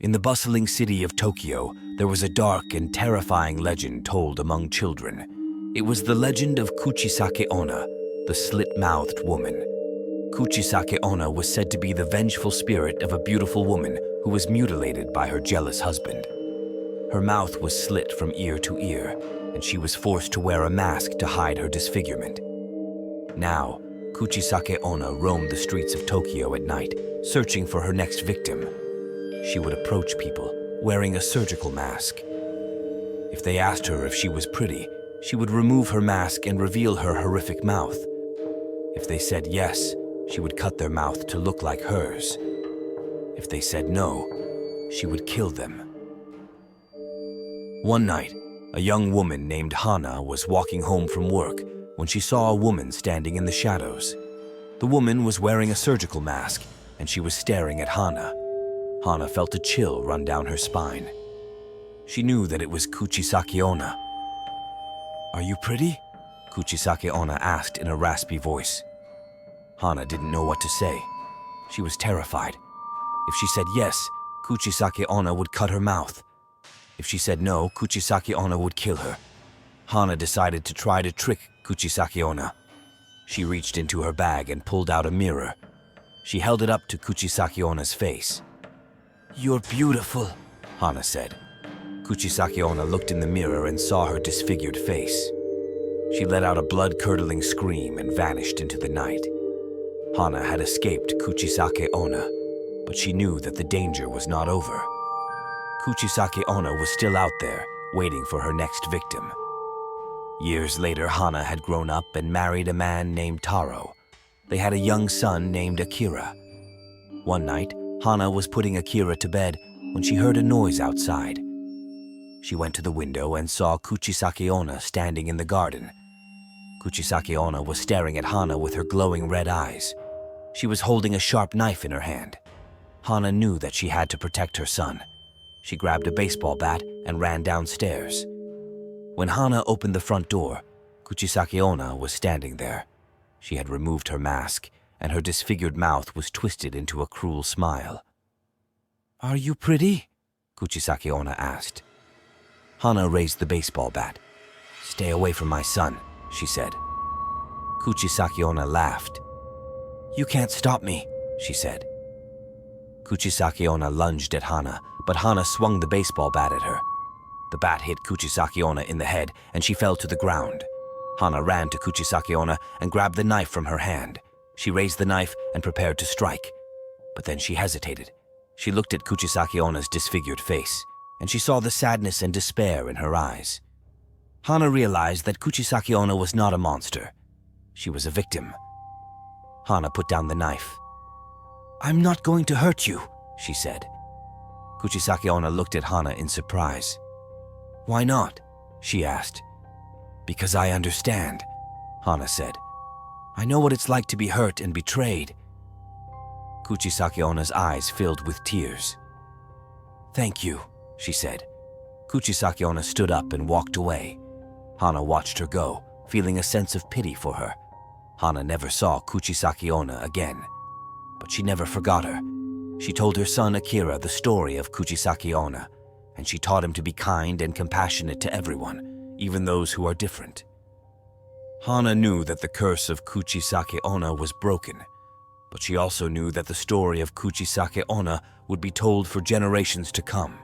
In the bustling city of Tokyo, there was a dark and terrifying legend told among children. It was the legend of Kuchisake-onna, the Slit-Mouthed Woman. Kuchisake-onna was said to be the vengeful spirit of a beautiful woman who was mutilated by her jealous husband. Her mouth was slit from ear to ear, and she was forced to wear a mask to hide her disfigurement. Now, Kuchisake-onna roamed the streets of Tokyo at night, searching for her next victim. She would approach people, wearing a surgical mask. If they asked her if she was pretty, she would remove her mask and reveal her horrific mouth. If they said yes, she would cut their mouth to look like hers. If they said no, she would kill them. One night, a young woman named Hana was walking home from work when she saw a woman standing in the shadows. The woman was wearing a surgical mask, and she was staring at Hana. Hana felt a chill run down her spine. She knew that it was Kuchisake-onna. "Are you pretty?" Kuchisake-onna asked in a raspy voice. Hana didn't know what to say. She was terrified. If she said yes, Kuchisake-onna would cut her mouth. If she said no, Kuchisake-onna would kill her. Hana decided to try to trick Kuchisake-onna. She reached into her bag and pulled out a mirror. She held it up to Kuchisake-onna's face. "You're beautiful," Hana said. Kuchisake-onna looked in the mirror and saw her disfigured face. She let out a blood-curdling scream and vanished into the night. Hana had escaped Kuchisake-onna, but she knew that the danger was not over. Kuchisake-onna was still out there, waiting for her next victim. Years later, Hana had grown up and married a man named Taro. They had a young son named Akira. One night, Hana was putting Akira to bed when she heard a noise outside. She went to the window and saw Kuchisake-onna standing in the garden. Kuchisake-onna was staring at Hana with her glowing red eyes. She was holding a sharp knife in her hand. Hana knew that she had to protect her son. She grabbed a baseball bat and ran downstairs. When Hana opened the front door, Kuchisake-onna was standing there. She had removed her mask, and her disfigured mouth was twisted into a cruel smile. "Are you pretty?" Kuchisake-onna asked. Hana raised the baseball bat. "Stay away from my son," she said. Kuchisake-onna laughed. "You can't stop me," she said. Kuchisake-onna lunged at Hana, but Hana swung the baseball bat at her. The bat hit Kuchisake-onna in the head, and she fell to the ground. Hana ran to Kuchisake-onna and grabbed the knife from her hand. She raised the knife and prepared to strike, but then she hesitated. She looked at Kuchisake-onna's disfigured face, and she saw the sadness and despair in her eyes. Hana realized that Kuchisake-onna was not a monster. She was a victim. Hana put down the knife. "I'm not going to hurt you," she said. Kuchisake-onna looked at Hana in surprise. "Why not?" she asked. "Because I understand," Hana said. "I know what it's like to be hurt and betrayed." Kuchisake-onna's eyes filled with tears. "Thank you," she said. Kuchisake-onna stood up and walked away. Hana watched her go, feeling a sense of pity for her. Hana never saw Kuchisake-onna again, but she never forgot her. She told her son Akira the story of Kuchisake-onna, and she taught him to be kind and compassionate to everyone, even those who are different. Hana knew that the curse of Kuchisake-onna was broken, but she also knew that the story of Kuchisake-onna would be told for generations to come.